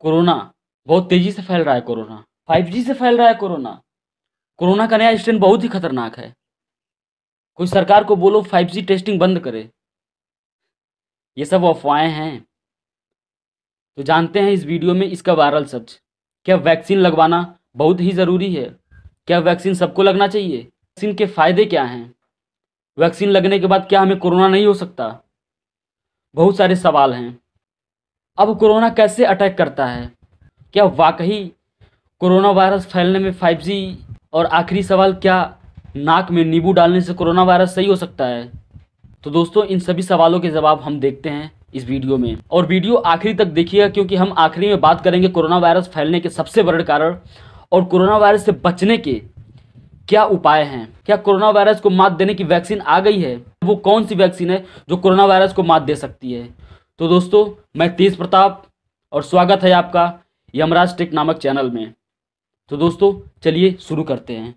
Corona बहुत तेजी से फैल रहा है। कोरोना 5G से फैल रहा है। कोरोना कोरोना का नया स्ट्रेन बहुत ही खतरनाक है। कोई सरकार को बोलो 5G टेस्टिंग बंद करे। ये सब अफवाहें हैं। तो जानते हैं इस वीडियो में इसका वायरल सच। क्या वैक्सीन लगवाना बहुत ही ज़रूरी है? क्या वैक्सीन सबको लगना चाहिए? वैक्सीन के फ़ायदे क्या हैं? वैक्सीन लगने के बाद क्या हमें कोरोना नहीं हो सकता? बहुत सारे सवाल हैं। अब कोरोना कैसे अटैक करता है? क्या वाकई कोरोना वायरस फैलने में 5G? और आखिरी सवाल, क्या नाक में नींबू डालने से कोरोना वायरस सही हो सकता है? तो दोस्तों, इन सभी सवालों के जवाब हम देखते हैं इस वीडियो में, और वीडियो आखिरी तक देखिएगा क्योंकि हम आखिरी में बात करेंगे कोरोना वायरस फैलने के सबसे बड़े कारण और कोरोना वायरस से बचने के क्या उपाय हैं। क्या कोरोना वायरस को मात देने की वैक्सीन आ गई है? वो कौन सी वैक्सीन है जो कोरोना वायरस को मात दे सकती है? तो दोस्तों, मैं तेज प्रताप और स्वागत है आपका यमराज टेक नामक चैनल में। तो दोस्तों, चलिए शुरू करते हैं।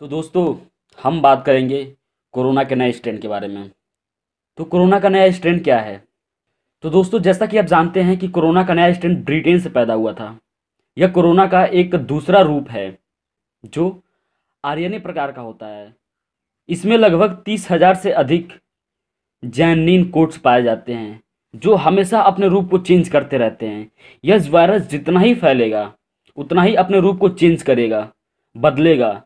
तो दोस्तों, हम बात करेंगे कोरोना के नए स्ट्रेन के बारे में। तो कोरोना का नया स्ट्रेन क्या है? तो दोस्तों, जैसा कि आप जानते हैं कि कोरोना का नया स्ट्रेन ब्रिटेन से पैदा हुआ था। यह कोरोना का एक दूसरा रूप है जो आरएनए प्रकार का होता है। इसमें लगभग 30,000 से अधिक जैनीन कोड्स पाए जाते हैं जो हमेशा अपने रूप को चेंज करते रहते हैं। यह वायरस जितना ही फैलेगा उतना ही अपने रूप को चेंज करेगा, बदलेगा।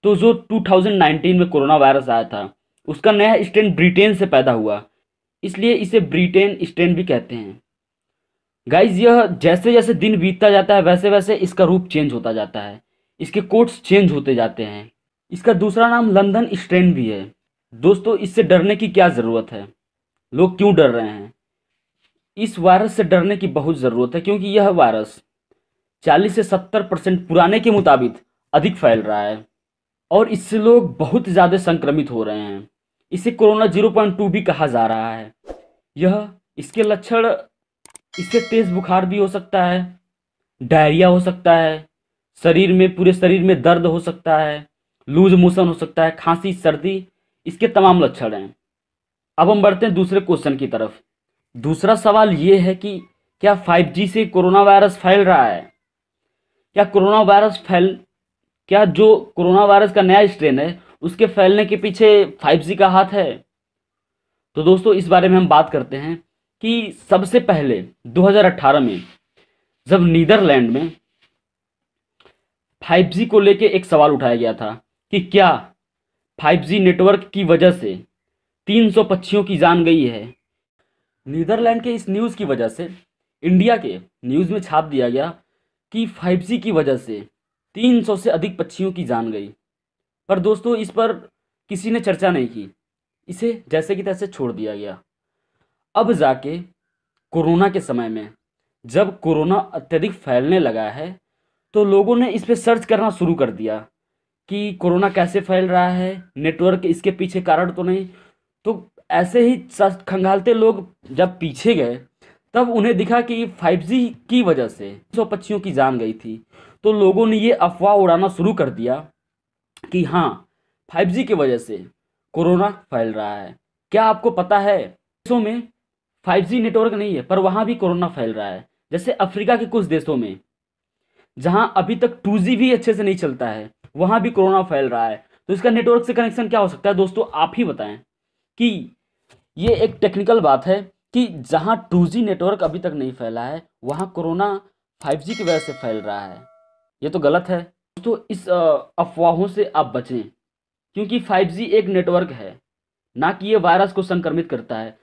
तो जो 2019 में कोरोना वायरस आया था उसका नया स्ट्रेन ब्रिटेन से पैदा हुआ, इसलिए इसे ब्रिटेन स्ट्रेन भी कहते हैं। गाइज, यह जैसे जैसे दिन बीतता जाता है वैसे वैसे इसका रूप चेंज होता जाता है, इसके कोड्स चेंज होते जाते हैं। इसका दूसरा नाम लंदन स्ट्रेन भी है। दोस्तों, इससे डरने की क्या ज़रूरत है? लोग क्यों डर रहे हैं? इस वायरस से डरने की बहुत ज़रूरत है क्योंकि यह वायरस 40 से 70% पुराने के मुताबिक अधिक फैल रहा है और इससे लोग बहुत ज़्यादा संक्रमित हो रहे हैं। इसे कोरोना 0.2 भी कहा जा रहा है। यह इसके लक्षण, इससे तेज बुखार भी हो सकता है, डायरिया हो सकता है, शरीर में, पूरे शरीर में दर्द हो सकता है, लूज मोशन हो सकता है, खांसी, सर्दी, इसके तमाम लक्षण हैं। अब हम बढ़ते हैं दूसरे क्वेश्चन की तरफ। दूसरा सवाल ये है कि क्या 5G से कोरोना वायरस फैल रहा है? क्या कोरोना वायरस फैल क्या जो कोरोना वायरस का नया स्ट्रेन है उसके फैलने के पीछे 5G का हाथ है? तो दोस्तों, इस बारे में हम बात करते हैं कि सबसे पहले 2018 में जब नीदरलैंड में 5G को लेके एक सवाल उठाया गया था कि क्या 5G नेटवर्क की वजह से 300 पक्षियों की जान गई है। नीदरलैंड के इस न्यूज़ की वजह से इंडिया के न्यूज़ में छाप दिया गया कि 5G की वजह से 300 से अधिक पक्षियों की जान गई। पर दोस्तों, इस पर किसी ने चर्चा नहीं की, इसे जैसे कि तैसे छोड़ दिया गया। अब जाके कोरोना के समय में जब कोरोना अत्यधिक फैलने लगा है तो लोगों ने इस पर सर्च करना शुरू कर दिया कि कोरोना कैसे फैल रहा है, नेटवर्क इसके पीछे कारण तो नहीं। तो ऐसे ही खंगालते लोग जब पीछे गए तब उन्हें दिखा कि 5G की वजह से 100 पक्षियों की जान गई थी। तो लोगों ने ये अफवाह उड़ाना शुरू कर दिया कि हाँ, 5G की वजह से कोरोना फैल रहा है। क्या आपको पता है देशों में 5G नेटवर्क नहीं है पर वहाँ भी कोरोना फैल रहा है? जैसे अफ्रीका के कुछ देशों में जहाँ अभी तक 2G भी अच्छे से नहीं चलता है वहाँ भी कोरोना फैल रहा है। तो इसका नेटवर्क से कनेक्शन क्या हो सकता है? दोस्तों, आप ही बताएं। कि ये एक टेक्निकल बात है कि जहाँ 2G नेटवर्क अभी तक नहीं फैला है वहाँ कोरोना 5G की वजह से फैल रहा है। ये तो गलत है। तो इस अफवाहों से आप बचें क्योंकि 5G एक नेटवर्क है, ना कि ये वायरस को संक्रमित करता है।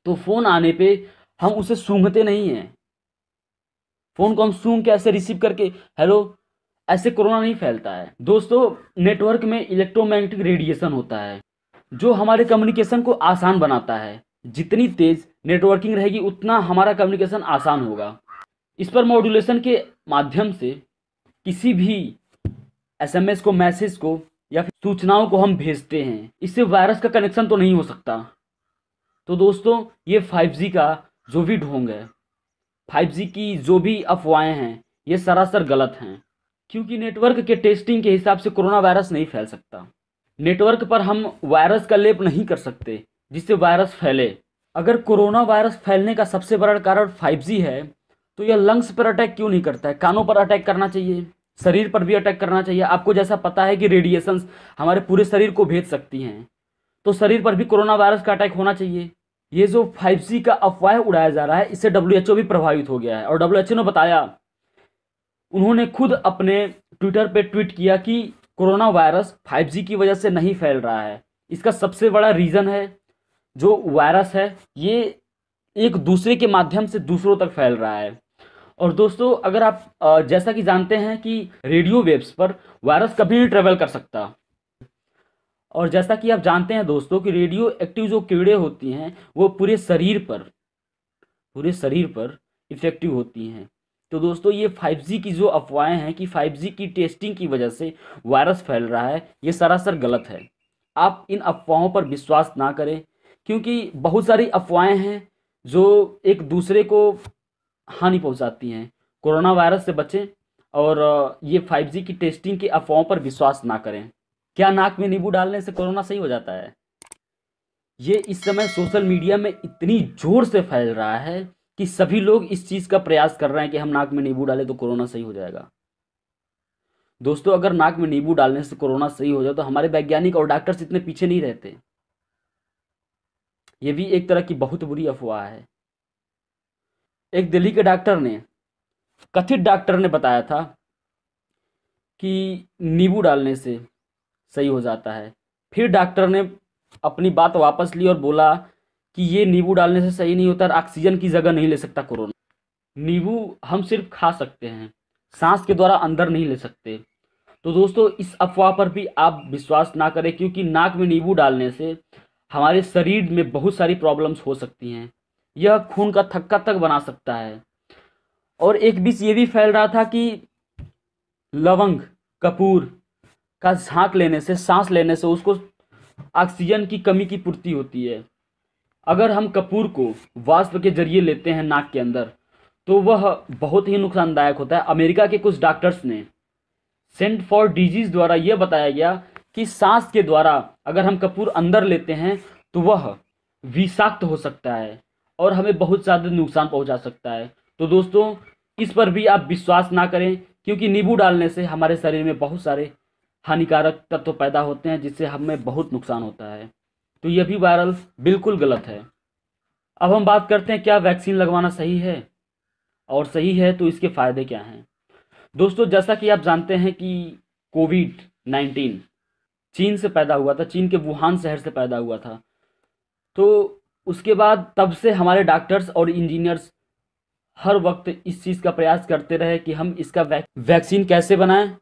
तो फ़ोन आने पे हम उसे सूंघते नहीं हैं। फ़ोन को हम सूंघ के ऐसे रिसीव करके हेलो, ऐसे कोरोना नहीं फैलता है। दोस्तों, नेटवर्क में इलेक्ट्रोमैग्नेटिक रेडिएशन होता है जो हमारे कम्युनिकेशन को आसान बनाता है। जितनी तेज़ नेटवर्किंग रहेगी उतना हमारा कम्युनिकेशन आसान होगा। इस पर मॉड्यूलेशन के माध्यम से किसी भी SMS को, मैसेज को या फिर सूचनाओं को हम भेजते हैं, इससे वायरस का कनेक्शन तो नहीं हो सकता। तो दोस्तों ये 5G का जो भी ढोंग है, 5G की जो भी अफवाहें हैं, ये सरासर गलत हैं। क्योंकि नेटवर्क के टेस्टिंग के हिसाब से कोरोना वायरस नहीं फैल सकता। नेटवर्क पर हम वायरस का लेप नहीं कर सकते जिससे वायरस फैले। अगर कोरोना वायरस फैलने का सबसे बड़ा कारण 5G है, तो यह लंग्स पर अटैक क्यों नहीं करता है? कानों पर अटैक करना चाहिए, शरीर पर भी अटैक करना चाहिए। आपको जैसा पता है कि रेडिएशंस हमारे पूरे शरीर को भेज सकती हैं, तो शरीर पर भी कोरोना वायरस का अटैक होना चाहिए। ये जो 5G का अफवाह उड़ाया जा रहा है, इससे WHO भी प्रभावित हो गया है। और WHO ने बताया, उन्होंने खुद अपने ट्विटर पे ट्वीट किया कि कोरोना वायरस 5G की वजह से नहीं फैल रहा है। इसका सबसे बड़ा रीज़न है, जो वायरस है ये एक दूसरे के माध्यम से दूसरों तक फैल रहा है। और दोस्तों अगर आप जैसा कि जानते हैं कि रेडियो वेव्स पर वायरस कभी नहीं ट्रेवल कर सकता। और जैसा कि आप जानते हैं दोस्तों कि रेडियो एक्टिव जो कीड़े होती हैं वो पूरे शरीर पर इफेक्टिव होती हैं। तो दोस्तों ये 5G की जो अफवाहें हैं कि 5G की टेस्टिंग की वजह से वायरस फैल रहा है, ये सरासर गलत है। आप इन अफवाहों पर विश्वास ना करें, क्योंकि बहुत सारी अफवाहें हैं जो एक दूसरे को हानि पहुंचाती हैं। कोरोना वायरस से बचें और ये 5G की टेस्टिंग की अफवाहों पर विश्वास ना करें। क्या नाक में नींबू डालने से कोरोना सही हो जाता है? ये इस समय सोशल मीडिया में इतनी जोर से फैल रहा है कि सभी लोग इस चीज़ का प्रयास कर रहे हैं कि हम नाक में नींबू डालें तो कोरोना सही हो जाएगा। दोस्तों अगर नाक में नींबू डालने से कोरोना सही हो जाए तो हमारे वैज्ञानिक और डॉक्टर्स इतने पीछे नहीं रहते। ये भी एक तरह की बहुत बुरी अफवाह है। एक दिल्ली के कथित डॉक्टर ने बताया था कि नींबू डालने से सही हो जाता है। फिर डॉक्टर ने अपनी बात वापस ली और बोला कि ये नींबू डालने से सही नहीं होता, ऑक्सीजन की जगह नहीं ले सकता कोरोना। नींबू हम सिर्फ खा सकते हैं, सांस के द्वारा अंदर नहीं ले सकते। तो दोस्तों इस अफवाह पर भी आप विश्वास ना करें, क्योंकि नाक में नींबू डालने से हमारे शरीर में बहुत सारी प्रॉब्लम्स हो सकती हैं। यह खून का थक्का तक बना सकता है। और एक बीच ये भी फैल रहा था कि लवंग, कपूर का झांक लेने से, सांस लेने से उसको ऑक्सीजन की कमी की पूर्ति होती है। अगर हम कपूर को वाष्प के जरिए लेते हैं नाक के अंदर, तो वह बहुत ही नुकसानदायक होता है। अमेरिका के कुछ डॉक्टर्स ने सेंटर फॉर डिजीज द्वारा यह बताया गया कि सांस के द्वारा अगर हम कपूर अंदर लेते हैं तो वह विषाक्त हो सकता है और हमें बहुत ज़्यादा नुकसान पहुंचा सकता है। तो दोस्तों इस पर भी आप विश्वास ना करें, क्योंकि नींबू डालने से हमारे शरीर में बहुत सारे हानिकारक तत्व पैदा होते हैं जिससे हमें बहुत नुकसान होता है। तो यह भी वायरल बिल्कुल गलत है। अब हम बात करते हैं क्या वैक्सीन लगवाना सही है, और सही है तो इसके फ़ायदे क्या हैं। दोस्तों जैसा कि आप जानते हैं कि कोविड-19 चीन से पैदा हुआ था, चीन के वुहान शहर से पैदा हुआ था। तो उसके बाद तब से हमारे डॉक्टर्स और इंजीनियर्स हर वक्त इस चीज़ का प्रयास करते रहे कि हम इसका वैक्सीन कैसे बनाएं।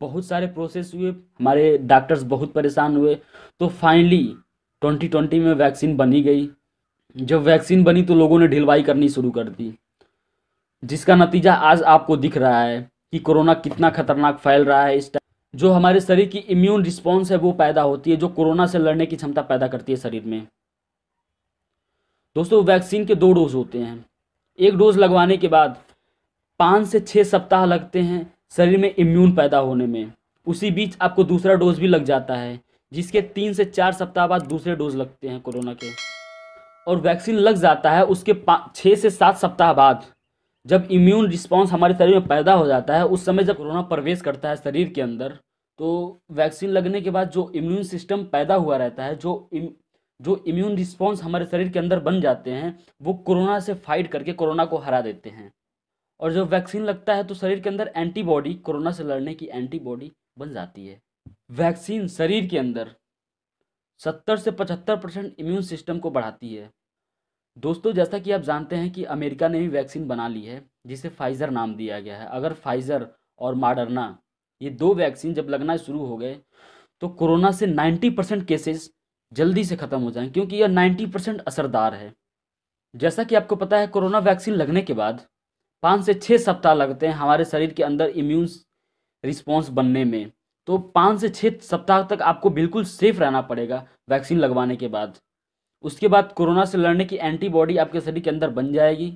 बहुत सारे प्रोसेस हुए, हमारे डॉक्टर्स बहुत परेशान हुए, तो फाइनली 2020 में वैक्सीन बनी गई। जब वैक्सीन बनी तो लोगों ने ढिलवाई करनी शुरू कर दी, जिसका नतीजा आज आपको दिख रहा है कि कोरोना कितना खतरनाक फैल रहा है। इस टाइम जो हमारे शरीर की इम्यून रिस्पॉन्स है वो पैदा होती है, जो कोरोना से लड़ने की क्षमता पैदा करती है शरीर में। दोस्तों वैक्सीन के 2 डोज होते हैं। एक डोज लगवाने के बाद 5 से 6 सप्ताह लगते हैं शरीर में इम्यून पैदा होने में। उसी बीच आपको दूसरा डोज भी लग जाता है, जिसके 3 से 4 सप्ताह बाद दूसरे डोज लगते हैं कोरोना के। और वैक्सीन लग जाता है उसके 6 से 7 सप्ताह बाद, जब इम्यून रिस्पॉन्स हमारे शरीर में पैदा हो जाता है। उस समय जब कोरोना प्रवेश करता है शरीर के अंदर, तो वैक्सीन लगने के बाद जो इम्यून सिस्टम पैदा हुआ रहता है, जो इम्यून रिस्पॉन्स हमारे शरीर के अंदर बन जाते हैं, वो कोरोना से फाइट करके कोरोना को हरा देते हैं। और जब वैक्सीन लगता है तो शरीर के अंदर एंटीबॉडी, कोरोना से लड़ने की एंटीबॉडी बन जाती है। वैक्सीन शरीर के अंदर 70 से 75% इम्यून सिस्टम को बढ़ाती है। दोस्तों जैसा कि आप जानते हैं कि अमेरिका ने भी वैक्सीन बना ली है, जिसे फाइज़र नाम दिया गया है। अगर फाइज़र और मॉडर्ना, ये 2 वैक्सीन जब लगना शुरू हो गए तो कोरोना से 90% केसेस जल्दी से ख़त्म हो जाएं, क्योंकि यह 90% असरदार है। जैसा कि आपको पता है कोरोना वैक्सीन लगने के बाद 5 से 6 सप्ताह लगते हैं हमारे शरीर के अंदर इम्यून रिस्पॉन्स बनने में। तो 5 से 6 सप्ताह तक आपको बिल्कुल सेफ रहना पड़ेगा वैक्सीन लगवाने के बाद। उसके बाद कोरोना से लड़ने की एंटीबॉडी आपके शरीर के अंदर बन जाएगी,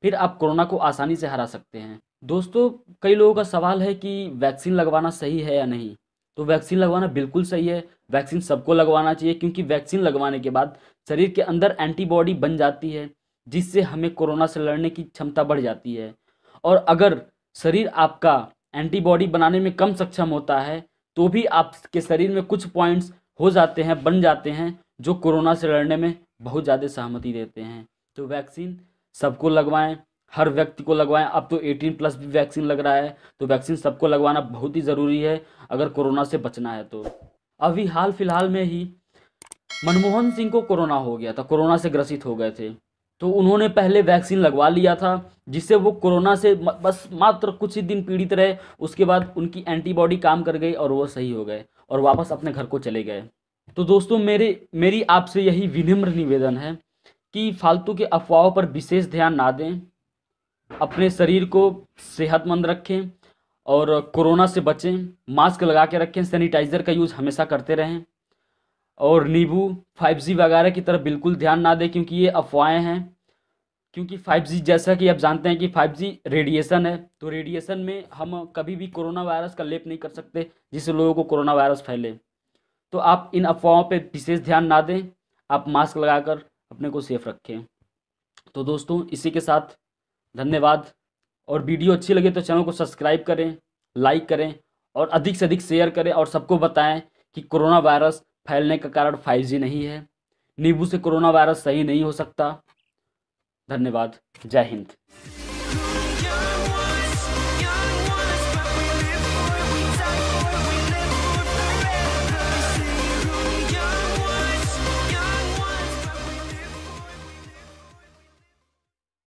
फिर आप कोरोना को आसानी से हरा सकते हैं। दोस्तों, कई लोगों का सवाल है कि वैक्सीन लगवाना सही है या नहीं। तो वैक्सीन लगवाना बिल्कुल सही है। वैक्सीन सबको लगवाना चाहिए, क्योंकि वैक्सीन लगवाने के बाद शरीर के अंदर एंटीबॉडी बन जाती है, जिससे हमें कोरोना से लड़ने की क्षमता बढ़ जाती है। और अगर शरीर आपका एंटीबॉडी बनाने में कम सक्षम होता है, तो भी आपके शरीर में कुछ पॉइंट्स हो जाते हैं, बन जाते हैं, जो कोरोना से लड़ने में बहुत ज़्यादा सहमति देते हैं। तो वैक्सीन सबको लगवाएं, हर व्यक्ति को लगवाएं। अब तो 18+ भी वैक्सीन लग रहा है, तो वैक्सीन सबको लगवाना बहुत ही ज़रूरी है अगर कोरोना से बचना है तो। अभी हाल फिलहाल में ही मनमोहन सिंह को कोरोना हो गया था, कोरोना से ग्रसित हो गए थे। तो उन्होंने पहले वैक्सीन लगवा लिया था, जिससे वो कोरोना से बस मात्र कुछ ही दिन पीड़ित रहे। उसके बाद उनकी एंटीबॉडी काम कर गई और वो सही हो गए और वापस अपने घर को चले गए। तो दोस्तों, मेरी आपसे यही विनम्र निवेदन है कि फालतू के अफवाहों पर विशेष ध्यान ना दें, अपने शरीर को सेहतमंद रखें और कोरोना से बचें। मास्क लगा के रखें, सैनिटाइज़र का यूज़ हमेशा करते रहें, और नींबू 5G वगैरह की तरफ बिल्कुल ध्यान ना दें, क्योंकि ये अफवाहें हैं। क्योंकि 5G, जैसा कि आप जानते हैं कि 5G रेडिएशन है, तो रेडिएशन में हम कभी भी कोरोना वायरस का लेप नहीं कर सकते जिससे लोगों को कोरोना वायरस फैले। तो आप इन अफवाहों पे विशेष ध्यान ना दें, आप मास्क लगाकर अपने को सेफ रखें। तो दोस्तों, इसी के साथ धन्यवाद। और वीडियो अच्छी लगे तो चैनल को सब्सक्राइब करें, लाइक करें और अधिक से अधिक शेयर करें, और सबको बताएं कि कोरोना वायरस फैलने का कारण 5G नहीं है। नींबू से कोरोना वायरस सही नहीं हो सकता। धन्यवाद। जय हिंद।